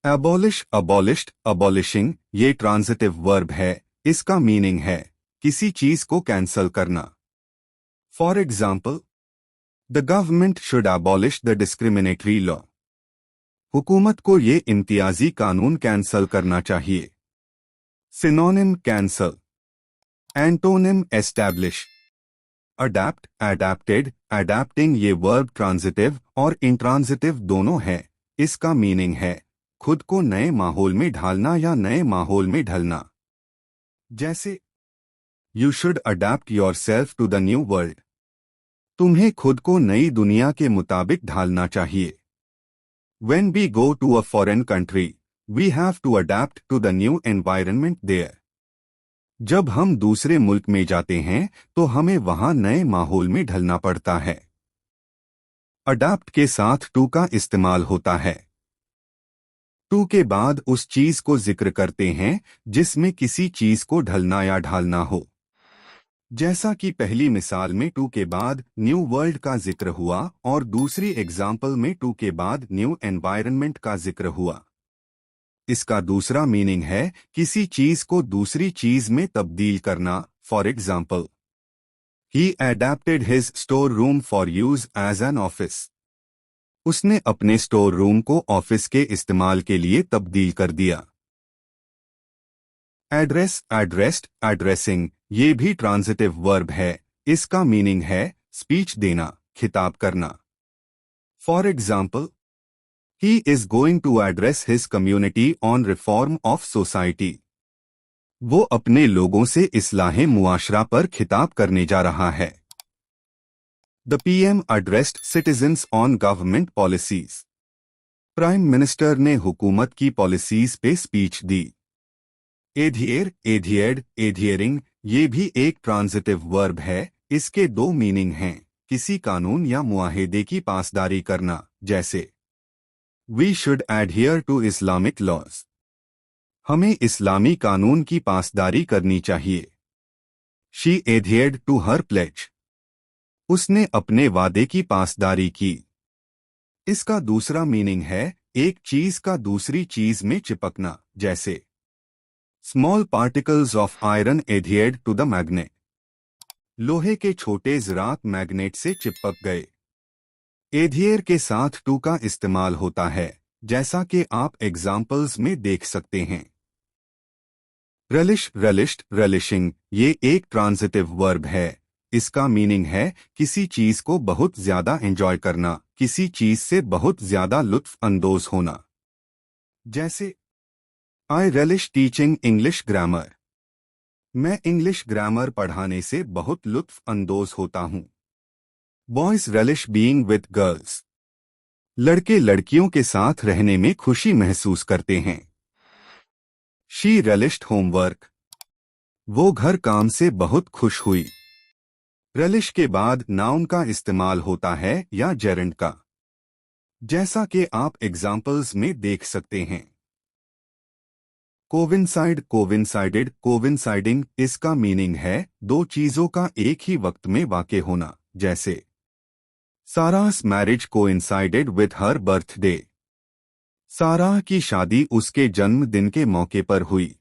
Abolish, abolished, abolishing ये transitive verb है। इसका मीनिंग है किसी चीज को कैंसल करना। For example, the government should abolish the discriminatory law. हुकूमत को ये इम्तियाजी कानून कैंसल करना चाहिए। Synonym cancel, antonym establish. Adapt, adapted, adapting ये वर्ब ट्रांजिटिव और इंट्रांजिटिव दोनों है। इसका मीनिंग है खुद को नए माहौल में ढालना या नए माहौल में ढलना। जैसे you should adapt yourself to the new world. तुम्हें खुद को नई दुनिया के मुताबिक ढालना चाहिए। When we go to a foreign country we have to adapt to the new environment there. जब हम दूसरे मुल्क में जाते हैं तो हमें वहां नए माहौल में ढलना पड़ता है। अडैप्ट के साथ टू का इस्तेमाल होता है। टू के बाद उस चीज को जिक्र करते हैं जिसमें किसी चीज को ढलना या ढालना हो। जैसा कि पहली मिसाल में टू के बाद न्यू वर्ल्ड का जिक्र हुआ और दूसरी एग्जाम्पल में टू के बाद न्यू एनवायरनमेंट का जिक्र हुआ। इसका दूसरा मीनिंग है किसी चीज को दूसरी चीज में तब्दील करना। For example, he adapted his store room for use as an office. उसने अपने स्टोर रूम को ऑफिस के इस्तेमाल के लिए तब्दील कर दिया। एड्रेस, एड्रेस्ड, एड्रेसिंग ये भी ट्रांजिटिव वर्ब है। इसका मीनिंग है स्पीच देना, खिताब करना। For example, he is going to address his community on reform of society. वो अपने लोगों से इस्लाहे मुआशरा पर खिताब करने जा रहा है। The PM addressed citizens on government policies. Prime minister ने हुकूमत की पॉलिसीज पे स्पीच दी। एधियर, एधियर्ड, एधियरिंग ये भी एक ट्रांजिटिव वर्ब है। इसके दो मीनिंग हैं किसी कानून या मुआहेदे की पासदारी करना। जैसे we should adhere to Islamic laws. हमें इस्लामी कानून की पासदारी करनी चाहिए। She adhered to her pledge. उसने अपने वादे की पासदारी की। इसका दूसरा मीनिंग है एक चीज का दूसरी चीज में चिपकना। जैसे small particles of iron adhered to the magnet. लोहे के छोटे ज़रात मैग्नेट से चिपक गए। एधियर के साथ टू का इस्तेमाल होता है जैसा कि आप एग्जाम्पल्स में देख सकते हैं। रलिश, रलिश्ड, रलिशिंग ये एक ट्रांजिटिव वर्ब है। इसका मीनिंग है किसी चीज को बहुत ज्यादा एंजॉय करना, किसी चीज से बहुत ज्यादा लुत्फ अंदोज होना। जैसे आई relish टीचिंग इंग्लिश ग्रामर। मैं इंग्लिश ग्रामर पढ़ाने से बहुत लुत्फ अंदोज होता हूँ। Boys relish being with girls. लड़के लड़कियों के साथ रहने में खुशी महसूस करते हैं। She relished homework. वो घर काम से बहुत खुश हुई। रलिश के बाद नाउन का इस्तेमाल होता है या जेरेंड का, जैसा कि आप एग्जाम्पल्स में देख सकते हैं। कोविंसाइड, कोविंसाइडेड, कोविंसाइडिंग इसका मीनिंग है दो चीजों का एक ही वक्त में वाक़े होना। जैसे Sarah's marriage coincided with her birthday. Sarah की शादी उसके जन्मदिन के मौके पर हुई।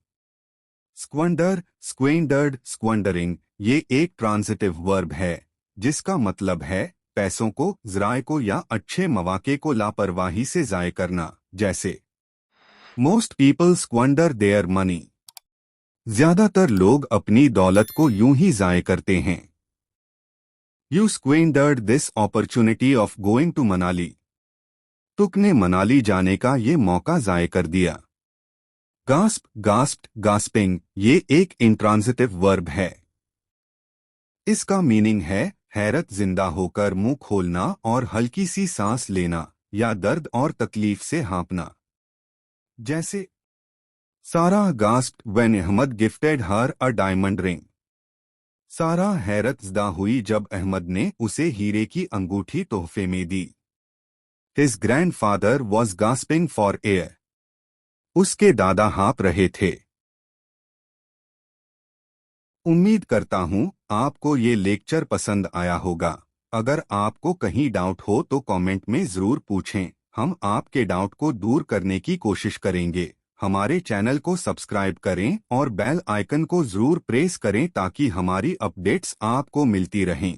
स्क्वेंडर, स्क्वेंडर्ड, स्क्वेंडरिंग ये एक ट्रांजिटिव वर्ब है जिसका मतलब है पैसों को, ज़राए को या अच्छे मौके को लापरवाही से ज़ाय करना। जैसे most people squander their money. ज्यादातर लोग अपनी दौलत को यूं ही ज़ाय करते हैं। You squandered this opportunity of going to Manali. तुक ने मनाली जाने का ये मौका ज़ाय कर दिया। गास्प, गास्प्ड, गास्पिंग ये एक इंट्रांजिटिव वर्ब है। इसका मीनिंग है हैरत जिंदा होकर मुंह खोलना और हल्की सी सांस लेना या दर्द और तकलीफ से हाँपना। जैसे Sara gasped when Ahmed gifted her a diamond ring. Sara हैरत ज़दा हुई जब अहमद ने उसे हीरे की अंगूठी तोहफे में दी। His grandfather was gasping for air. उसके दादा हाँप रहे थे। उम्मीद करता हूँ आपको ये लेक्चर पसंद आया होगा। अगर आपको कहीं डाउट हो तो कमेंट में ज़रूर पूछें। हम आपके डाउट को दूर करने की कोशिश करेंगे। हमारे चैनल को सब्सक्राइब करें और बेल आइकन को जरूर प्रेस करें ताकि हमारी अपडेट्स आपको मिलती रहें।